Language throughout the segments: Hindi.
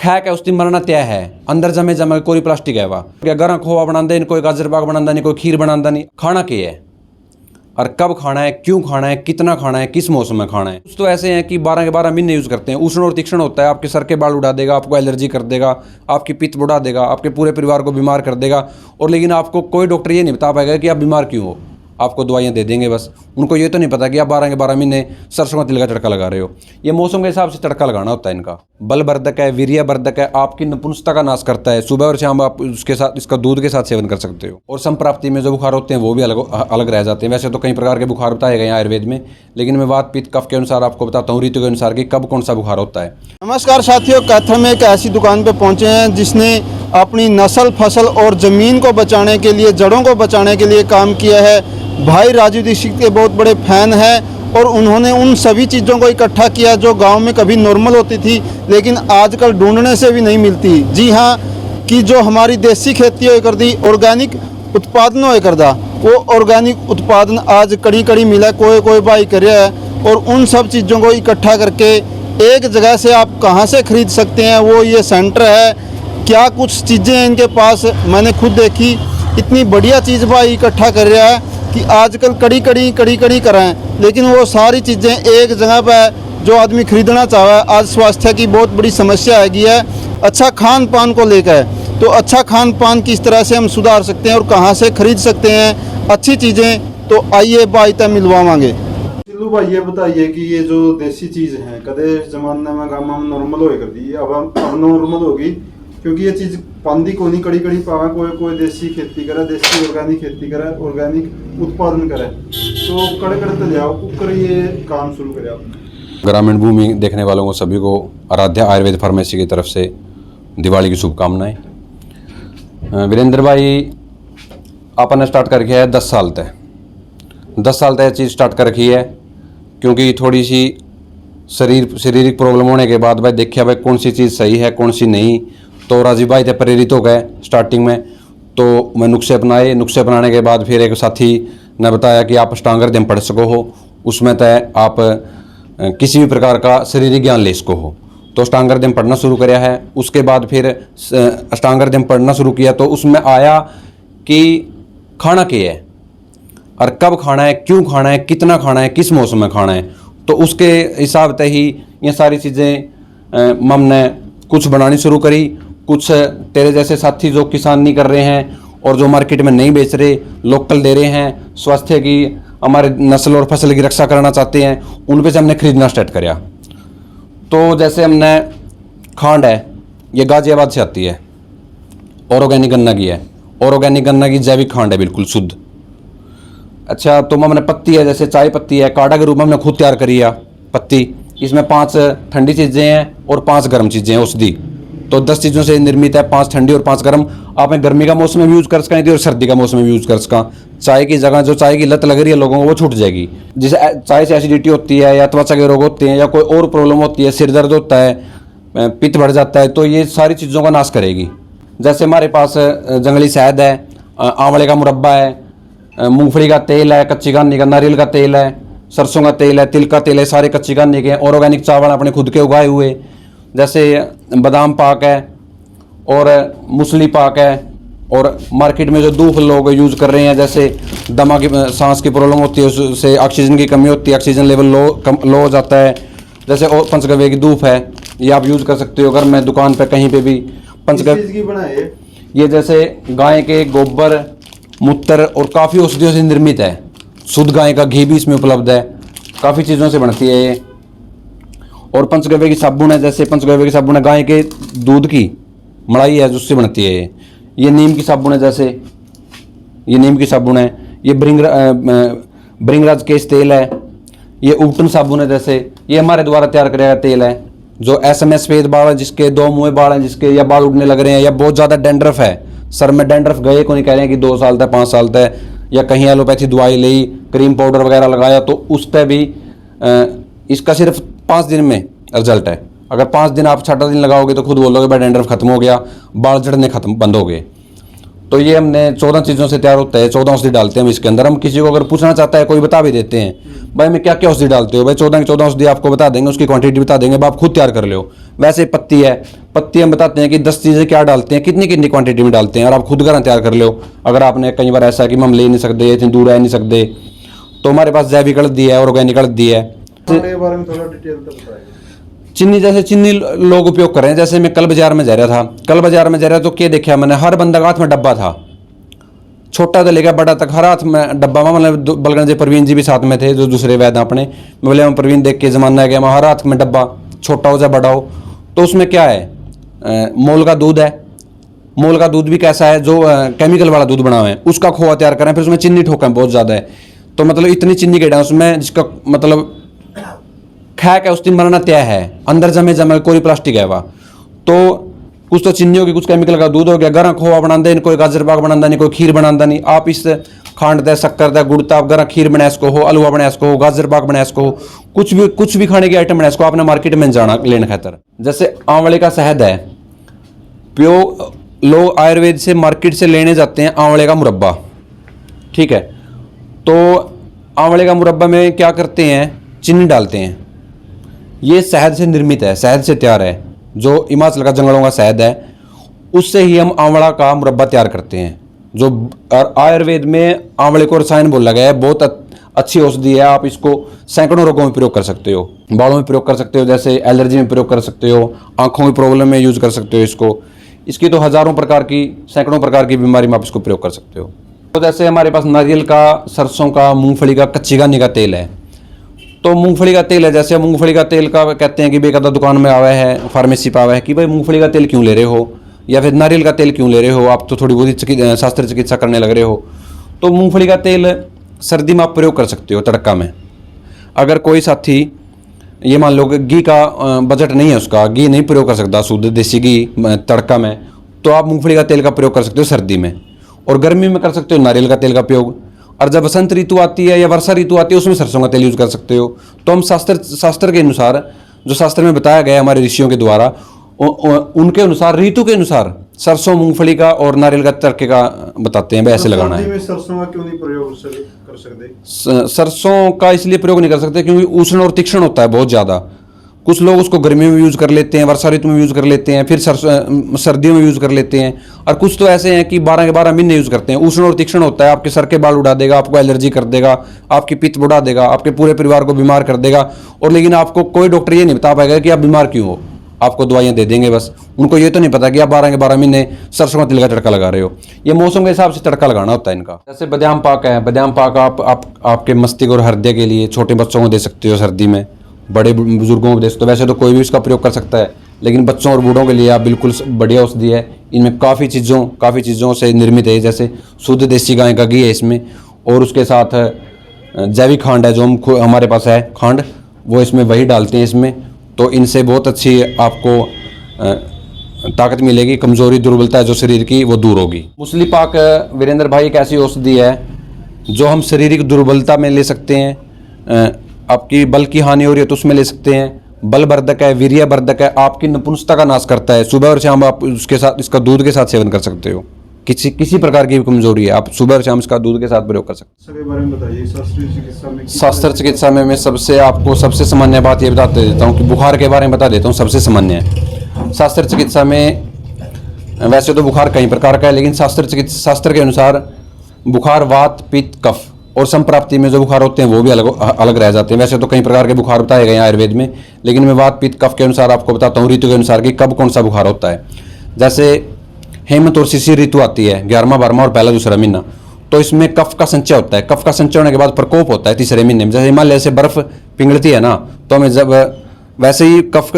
खै के उस दिन मरना तय है। अंदर जमे जमे कोई प्लास्टिक है वह क्या गरा खोआ बनाते नहीं, कोई गाजर पाक बनाता नहीं, कोई खीर बनाता नहीं। खाना क्या है और कब खाना है, क्यों खाना है, कितना खाना है, किस मौसम में खाना है। कुछ तो ऐसे हैं कि 12 के 12 महीने यूज़ करते हैं। उष्ण और तीक्ष्ण होता है, आपके सर के बाल उड़ा देगा, आपको एलर्जी कर देगा, आपकी पित्त बढ़ा देगा, आपके पूरे परिवार को बीमार कर देगा। और लेकिन आपको कोई डॉक्टर ये नहीं बता पाएगा कि आप बीमार क्यों हो। आपको दवाइयाँ दे देंगे बस। उनको ये तो नहीं पता कि आप 12 के 12 महीने सरसों का तिल का तड़का लगा रहे हो। ये मौसम के हिसाब से तड़का लगाना होता है इनका। बलवर्धक है, वीर्यवर्धक है, आपकी नपुंसकता का नाश करता है। सुबह और शाम आप उसके साथ इसका दूध के साथ सेवन कर सकते हो। और संप्राप्ति में जो बुखार होते हैं वो भी अलग रह जाते हैं। वैसे तो कई प्रकार के बुखार बताए गए हैं आयुर्वेद में, लेकिन मैं वात पित्त कफ के अनुसार आपको बताता हूँ ऋतु के अनुसार कि कब कौन सा बुखार होता है। नमस्कार साथियों, कैथल में एक ऐसी दुकान पे पहुंचे हैं जिसने अपनी नस्ल फसल और ज़मीन को बचाने के लिए, जड़ों को बचाने के लिए काम किया है। भाई राजू दीक्षित के बहुत बड़े फैन हैं और उन्होंने उन सभी चीज़ों को इकट्ठा किया जो गांव में कभी नॉर्मल होती थी लेकिन आजकल ढूंढने से भी नहीं मिलती। जी हाँ, कि जो हमारी देसी खेती हो कर दी, ऑर्गेनिक उत्पादन हो कर दा, वो ऑर्गेनिक उत्पादन आज कड़ी कड़ी मिला, कोई भाई कर रहा है। और उन सब चीज़ों को इकट्ठा करके एक जगह से आप कहाँ से खरीद सकते हैं, वो ये सेंटर है। क्या कुछ चीज़ें हैं इनके पास, मैंने खुद देखी। इतनी बढ़िया चीज़ भाई इकट्ठा कर रहा है कि आजकल कड़ी कड़ी कराएं, लेकिन वो सारी चीज़ें एक जगह पर जो आदमी खरीदना चाहे। आज स्वास्थ्य की बहुत बड़ी समस्या आएगी है अच्छा खान पान को लेकर। तो अच्छा खान पान किस तरह से हम सुधार सकते हैं और कहाँ से खरीद सकते हैं अच्छी चीज़ें, तो आइए भाई तक मिलवाएंगे। सिल्लू भाई ये बताइए कि ये जो देसी चीज़ है कदे जमाने में गाँव में नॉर्मल हो कर दी, अब नॉर्मल होगी क्योंकि ये चीज़ पांदी को नहीं कड़ी पावा। कोई देसी खेती करे, देसी ऑर्गेनिक खेती करे, ऑर्गेनिक उत्पादन करे, तो कड़े तो जाओ ऊपर ये काम शुरू करे आप। ग्रामीण भूमि देखने वालों को सभी को आराध्या आयुर्वेद फार्मेसी की तरफ से दिवाली की शुभकामनाएं। वीरेंद्र भाई आपने स्टार्ट कर रखी है 10 साल तक। 10 साल तक ये चीज़ स्टार्ट कर रखी है क्योंकि थोड़ी सी शारीरिक प्रॉब्लम होने के बाद भाई देखिए भाई कौन सी चीज़ सही है कौन सी नहीं। तो राजीव भाई थे प्रेरित हो गए स्टार्टिंग में, तो मैं नुस्खे अपनाए। नुस्खे अपनाने के बाद फिर एक साथी ने बताया कि आप अष्टांग हृदय पढ़ सको हो, उसमें तय आप किसी भी प्रकार का शारीरिक ज्ञान ले सको हो। तो अष्टांग हृदय पढ़ना शुरू किया है। उसके बाद फिर अष्टांग हृदय पढ़ना शुरू किया तो उसमें आया कि खाना क्या है और कब खाना है, क्यों खाना है, कितना खाना है, किस मौसम में खाना है। तो उसके हिसाब से ही ये सारी चीज़ें हमने कुछ बनानी शुरू करी। कुछ तेरे जैसे साथी जो किसान नहीं कर रहे हैं और जो मार्केट में नहीं बेच रहे, लोकल दे रहे हैं, स्वास्थ्य की हमारे नस्ल और फसल की रक्षा करना चाहते हैं, उन पे से हमने खरीदना स्टार्ट किया। तो जैसे हमने खांड है, ये गाजियाबाद से आती है, ऑर्गेनिक गन्ना की है। ऑर्गेनिक गन्ना की जैविक खांड है, बिल्कुल शुद्ध। अच्छा, तो हमने पत्ती है, जैसे चाय पत्ती है, काढ़ा के रूप में हमने खुद तैयार करी है पत्ती। इसमें 5 ठंडी चीज़ें हैं और 5 गर्म चीज़ें हैं औषधि। तो 10 चीज़ों से निर्मित है, 5 ठंडी और 5 गर्म। आप गर्मी का मौसम में भी यूज़ कर सकें और सर्दी का मौसम में भी यूज़ कर सका। चाय की जगह जो चाय की लत लग रही है लोगों को वो छूट जाएगी। जैसे चाय से एसिडिटी होती है या त्वचा के रोग होते हैं या कोई और प्रॉब्लम होती है, सिर दर्द होता है, पित्त बढ़ जाता है, तो ये सारी चीज़ों का नाश करेगी। जैसे हमारे पास जंगली शहद है, आंवले का मुरब्बा है, मूंगफली का तेल है, कच्ची घानी का, नारियल का तेल है, सरसों का तेल है, तिल का तेल है, सारे कच्ची घानी के हैं। ऑर्गेनिक चावल अपने खुद के उगाए हुए, जैसे बादाम पाक है और मूसली पाक है। और मार्केट में जो दूध लोग यूज़ कर रहे हैं, जैसे दमा की सांस की प्रॉब्लम होती है, उससे ऑक्सीजन की कमी होती है, ऑक्सीजन लेवल लो हो जाता है। जैसे और पंचगव्य की धूप है, ये आप यूज़ कर सकते हो। अगर मैं दुकान पे कहीं पे भी पंचगव्य की बनाए, ये जैसे गाय के गोबर, मूत्र और काफ़ी औषधियों से निर्मित है। शुद्ध गाय का घी भी इसमें उपलब्ध है, काफ़ी चीज़ों से बनती है ये। और पंचगव्य की साबुन है, जैसे पंचगव्य की साबुन है गाय के दूध की मलाई है जिससे बनती है ये नीम की साबुन है, जैसे ये नीम की साबुन है। ये भृंगराज केश तेल है। ये उपटन साबुन है, जैसे ये हमारे द्वारा तैयार किया गया तेल है। जो SMS सफेद बाल है, जिसके 2 मुँह बाल हैं, जिसके या बाल उड़ने लग रहे हैं या बहुत ज़्यादा डेंड्रफ है, सर में डेंड्रफ गए को नहीं कह रहे हैं कि 2 साल तक 5 साल तक, या कहीं एलोपैथी दवाई ली, क्रीम पाउडर वगैरह लगाया, तो उस पर भी इसका सिर्फ 5 दिन में रिजल्ट है। अगर 5 दिन आप 6 दिन लगाओगे तो खुद बोलोगे भाई डेंड्रफ खत्म हो गया, बाल झड़ने खत्म बंद हो गए। तो ये हमने 14 चीज़ों से तैयार होता है, 14 औषधि डालते हैं हम इसके अंदर। हम किसी को अगर पूछना चाहता है कोई बता भी देते हैं भाई मैं क्या क्या औषधि डालते हो, भाई 14 की 14 औषधि आपको बता देंगे, उसकी क्वांटिटी बता देंगे, आप खुद तैयार कर लो। वैसे पत्ती है, पत्ती हम बताते हैं कि 10 चीज़ें क्या डालते हैं, कितनी कितनी क्वांटिटी में डालते हैं, और आप खुद घर तैयार कर लो। अगर आपने कई बार ऐसा कि हम ले नहीं सकते, इतनी दूर रह नहीं सकते, तो हमारे पास जैविक हल्दी है, ऑर्गेनिक हल्दी है। के बारे में थोड़ा डिटेल तो बताइए। चीनी, जैसे चीनी लोग उपयोग कर रहे हैं। जैसे मैं कल बाजार में जा रहा था, तो क्या देखा मैंने, हर बंदा के हाथ में डब्बा था, छोटा से लेकर बड़ा तक हर हाथ में डब्बा। मतलब बलगन जी प्रवीण जी भी साथ में थे, जो दूसरे वैद अपने। मैं बोले हम प्रवीण देख के जमाना है गया, हर हाथ में डब्बा, छोटा हो चाहे बड़ा हो। तो उसमें क्या है, मोल का दूध है। मोल का दूध भी कैसा है, जो केमिकल वाला दूध बना हुआ है, उसका खोआ तैयार करें, फिर उसमें चीनी ठोकें बहुत ज़्यादा है। तो मतलब इतनी चीनी के डाल उसमें, जिसका मतलब खैक है उस दिन बनाना तय है, अंदर जमे कोई प्लास्टिक है वह। तो कुछ तो चीनी होगी, कुछ केमिकल का दूध हो गया, गरा खोआ बनाता नहीं, कोई गाजर पाक बनाता नहीं, कोई खीर बनाता नहीं। आप इस खांड दे, शक्कर दे, गुड़ दा, आप गरा खीर बनाए इसको हो, हलवा बनाए इसको हो, गाजर पाक बनाए इसको हो, कुछ भी खाने की आइटम बनाए इसको, आपने मार्केट में जाना लेने खातर। जैसे आंवले का शहद है, प्योर लोग आयुर्वेद से मार्केट से लेने जाते हैं आंवले का मुरब्बा, ठीक है। तो आंवले का मुरब्बा में क्या करते हैं, चीनी डालते हैं। ये शहद से निर्मित है, शहद से तैयार है, जो हिमाचल का जंगलों का शहद है, उससे ही हम आंवला का मुरब्बा तैयार करते हैं। जो आयुर्वेद में आंवले को रसायन बोला गया है, बहुत अच्छी औषधि है। आप इसको सैकड़ों रोगों में प्रयोग कर सकते हो, बालों में प्रयोग कर सकते हो, जैसे एलर्जी में प्रयोग कर सकते हो, आंखों की प्रॉब्लम में यूज कर सकते हो इसको। इसकी तो हजारों प्रकार की, सैकड़ों प्रकार की बीमारी में आप इसको प्रयोग कर सकते हो। तो जैसे हमारे पास नारियल का, सरसों का, मूंगफली का, कच्ची घानी का तेल है। तो मूंगफली का तेल है, जैसे मूंगफली का तेल का कहते हैं कि बेकायदा दुकान में आवा है, फार्मेसी पे आवा है कि भाई मूंगफली का तेल क्यों ले रहे हो, या फिर नारियल का तेल क्यों ले रहे हो, आप तो थोड़ी बहुत शास्त्र चिकित्सा करने लग रहे हो। तो मूंगफली का तेल सर्दी में आप प्रयोग कर सकते हो तड़का में। अगर कोई साथी, ये मान लो कि घी का बजट नहीं है, उसका घी नहीं प्रयोग कर सकता, शुद्ध देसी घी तड़का में, तो आप मूंगफली का तेल का प्रयोग कर सकते हो सर्दी में। और गर्मी में कर सकते हो नारियल का तेल का प्रयोग। और जब बसंत ऋतु आती है या वर्षा ऋतु आती है, उसमें सरसों का तेल यूज कर सकते हो। तो हम शास्त्र के अनुसार, जो शास्त्र में बताया गया हमारे ऋषियों के द्वारा, उनके अनुसार, ऋतु के अनुसार सरसों, मूंगफली का और नारियल का तड़के का बताते हैं, ऐसे लगाना है। सरसों का क्यों नहीं प्रयोग कर सकते? सरसों का इसलिए प्रयोग नहीं कर सकते क्योंकि उष्ण और तीक्ष्ण होता है बहुत ज़्यादा। कुछ लोग उसको गर्मी में यूज़ कर लेते हैं, वर्षा ऋतु में यूज़ कर लेते हैं, फिर सर्दियों में यूज़ कर लेते हैं। और कुछ तो ऐसे हैं कि 12 के 12 महीने यूज़ करते हैं। उष्ण और तीक्ष्ण होता है, आपके सर के बाल उड़ा देगा, आपको एलर्जी कर देगा, आपकी पित्त बढ़ा देगा, आपके पूरे परिवार को बीमार कर देगा। और लेकिन आपको कोई डॉक्टर ये नहीं बता पाएगा कि आप बीमार क्यों हो, आपको दवाइयाँ दे देंगे बस। उनको ये तो नहीं पता कि आप 12 के 12 महीने सरसों का तेल का तड़का लगा रहे हो। ये मौसम के हिसाब से तड़का लगाना होता है इनका। जैसे बादाम पाक है, बादाम पाक आपके मस्तिष्क और हृदय के लिए, छोटे बच्चों को दे सकते हो सर्दी में, बड़े बुजुर्गों को दे सकते हो। वैसे तो कोई भी इसका प्रयोग कर सकता है, लेकिन बच्चों और बूढ़ों के लिए आप बिल्कुल बढ़िया औषधि है। इनमें काफ़ी चीज़ों से निर्मित है, जैसे शुद्ध देसी गाय का घी है इसमें, और उसके साथ जैविक खांड है, जो हमारे पास है खांड, वो इसमें वही डालते हैं इसमें। तो इनसे बहुत अच्छी आपको ताकत मिलेगी, कमजोरी दुर्बलता है जो शरीर की, वो दूर होगी। मूसली पाक वीरेंद्र भाई एक ऐसी औषधि है जो हम शारीरिक दुर्बलता में ले सकते हैं, आपकी बल की हानि हो रही है तो उसमें ले सकते हैं। बलवर्धक है, वीर्यवर्धक है, आपकी नपुंसकता का नाश करता है। सुबह और शाम आप उसके साथ, इसका दूध के साथ सेवन कर सकते हो। किसी प्रकार की कमजोरी है, आप सुबह और शाम इसका दूध के साथ प्रयोग कर सकते हैं। बारे में बताइए, शास्त्र चिकित्सा में मैं सबसे सामान्य बात ये बता देता हूँ कि बुखार के बारे में बता देता हूँ। सबसे सामान्य है शास्त्र चिकित्सा में, वैसे तो बुखार कई प्रकार का है, लेकिन शास्त्र के अनुसार बुखार वात, पित्त, कफ और संप्राप्ति में जो बुखार होते हैं वो भी अलग रह जाते हैं। वैसे तो कई प्रकार के बुखार बताए गए हैं आयुर्वेद में, लेकिन मैं वात, पित्त, कफ के अनुसार आपको बताता हूँ, ऋतु के अनुसार कि कब कौन सा बुखार होता है। जैसे हेमंत और शिशिर ऋतु आती है, 11वां 12वां और पहला दूसरा महीना, तो इसमें कफ का संचय होता है। कफ का संचय होने के बाद प्रकोप होता है तीसरे महीने में। जैसे हिमालय से बर्फ पिघलती है ना, तो हमें जब वैसे ही कफ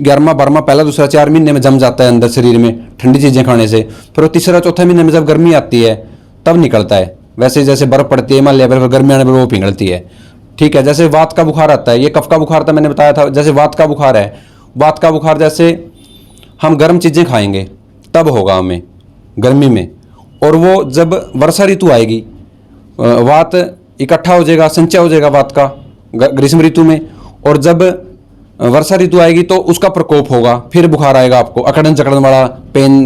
11वां 12वां पहला दूसरा 4 महीने में जम जाता है अंदर शरीर में ठंडी चीज़ें खाने से। फिर वो तीसरा चौथा महीने में जब गर्मी आती है तब निकलता है। वैसे जैसे बर्फ पड़ती है हिमालय पर, गर्मी आने पर वो पिघलती है, ठीक है। जैसे वात का बुखार आता है, ये कफ का बुखार था, मैंने बताया था। जैसे वात का बुखार है, वात का बुखार जैसे हम गर्म चीज़ें खाएंगे तब होगा हमें गर्मी में, और वो जब वर्षा ऋतु आएगी वात इकट्ठा हो जाएगा, संचय हो जाएगा वात का ग्रीष्म ऋतु में, और जब वर्षा ऋतु आएगी तो उसका प्रकोप होगा, फिर बुखार आएगा आपको, अकड़न चकड़न वाला पेन,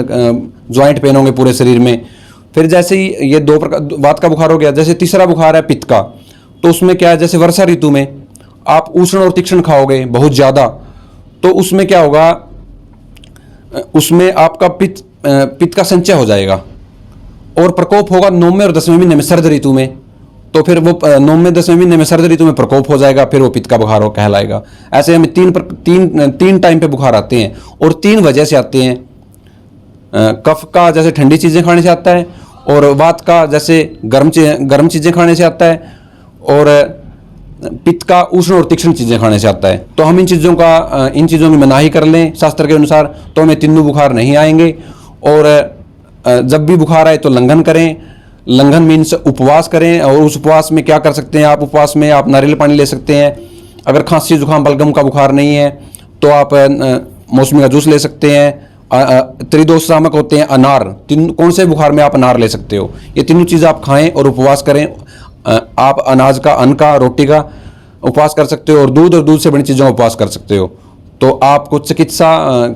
ज्वाइंट पेन होंगे पूरे शरीर में। फिर जैसे ही ये दो प्रकार वात का बुखार हो गया, जैसे तीसरा बुखार है पित्त का, तो उसमें क्या है, जैसे वर्षा ऋतु में आप उष्ण और तीक्ष्ण खाओगे बहुत ज़्यादा, तो उसमें क्या होगा, उसमें आपका पित्त का संचय हो जाएगा और प्रकोप होगा 9वें और 10वें महीने में शरद ऋतु में। तो फिर वो 9वें 10वें महीने में शरद ऋतु में प्रकोप हो जाएगा, फिर वो पित्त का बुखार हो कहलाएगा। ऐसे हमें तीन टाइम पे बुखार आते हैं और 3 वजह से आते हैं। कफ का जैसे ठंडी चीज़ें खाने से आता है, और वात का जैसे गर्म चीज़ें खाने से आता है, और पित्त का उष्ण और तीक्ष्ण चीज़ें खाने से आता है। तो हम इन चीज़ों की मनाही कर लें शास्त्र के अनुसार, तो हमें तीनों बुखार नहीं आएंगे। और जब भी बुखार आए तो लंघन करें। लंघन मीन्स उपवास करें, और उस उपवास में क्या कर सकते हैं आप, उपवास में आप नारियल पानी ले सकते हैं। अगर खांसी जुकाम बलगम का बुखार नहीं है तो आप मौसमी का जूस ले सकते हैं। त्रिदोष शामक होते हैं अनार, कौन से बुखार में आप अनार ले सकते हो। ये तीनों चीज़ आप खाएं और उपवास करें। आप अनाज का, अन्न का, रोटी का उपवास कर सकते हो, और दूध से बनी चीज़ों का उपवास कर सकते हो। तो आपको चिकित्सा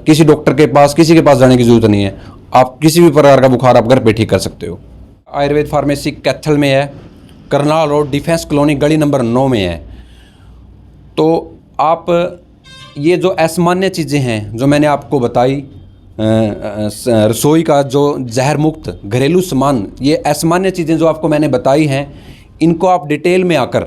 किसी डॉक्टर के पास, किसी के पास जाने की जरूरत नहीं है। आप किसी भी प्रकार का बुखार आप घर पे ठीक कर सकते हो। आयुर्वेद फार्मेसी कैथल में है, करनाल रोड, डिफेंस कॉलोनी, गली नंबर 9 में है। तो आप ये जो असामान्य चीज़ें हैं जो मैंने आपको बताई, रसोई का जो जहर मुक्त घरेलू सामान, ये असामान्य चीज़ें जो आपको मैंने बताई हैं, इनको आप डिटेल में आकर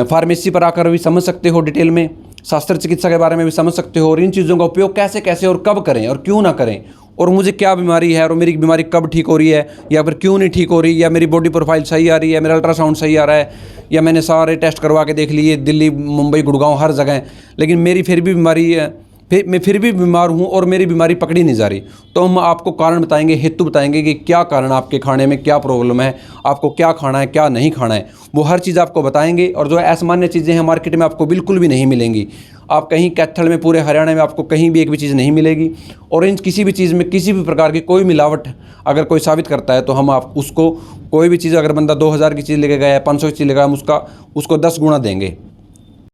फार्मेसी पर आकर भी समझ सकते हो, डिटेल में शास्त्र चिकित्सा के बारे में भी समझ सकते हो, और इन चीज़ों का उपयोग कैसे कैसे और कब करें और क्यों ना करें, और मुझे क्या बीमारी है और मेरी बीमारी कब ठीक हो रही है, या फिर क्यों नहीं ठीक हो रही, या मेरी बॉडी प्रोफाइल सही आ रही है, मेरा अल्ट्रासाउंड सही आ रहा है, या मैंने सारे टेस्ट करवा के देख लिए दिल्ली, मुंबई, गुड़गांव, हर जगह, लेकिन मेरी फिर भी बीमारी है, मैं फिर भी बीमार हूँ और मेरी बीमारी पकड़ी नहीं जा रही। तो हम आपको कारण बताएंगे, हेतु बताएंगे कि क्या कारण, आपके खाने में क्या प्रॉब्लम है, आपको क्या खाना है, क्या नहीं खाना है, वो हर चीज़ आपको बताएंगे। और जो असामान्य चीज़ें हैं मार्केट में आपको बिल्कुल भी नहीं मिलेंगी। आप कहीं कैथल में, पूरे हरियाणा में आपको कहीं भी एक भी चीज़ नहीं मिलेगी। और इन किसी भी चीज़ में किसी भी प्रकार की कोई मिलावट अगर कोई साबित करता है तो हम उसको, कोई भी चीज़ अगर बंदा 2000 की चीज़ लेके गया है, 500 की चीज़ लेगा, हम उसको 10 गुना देंगे।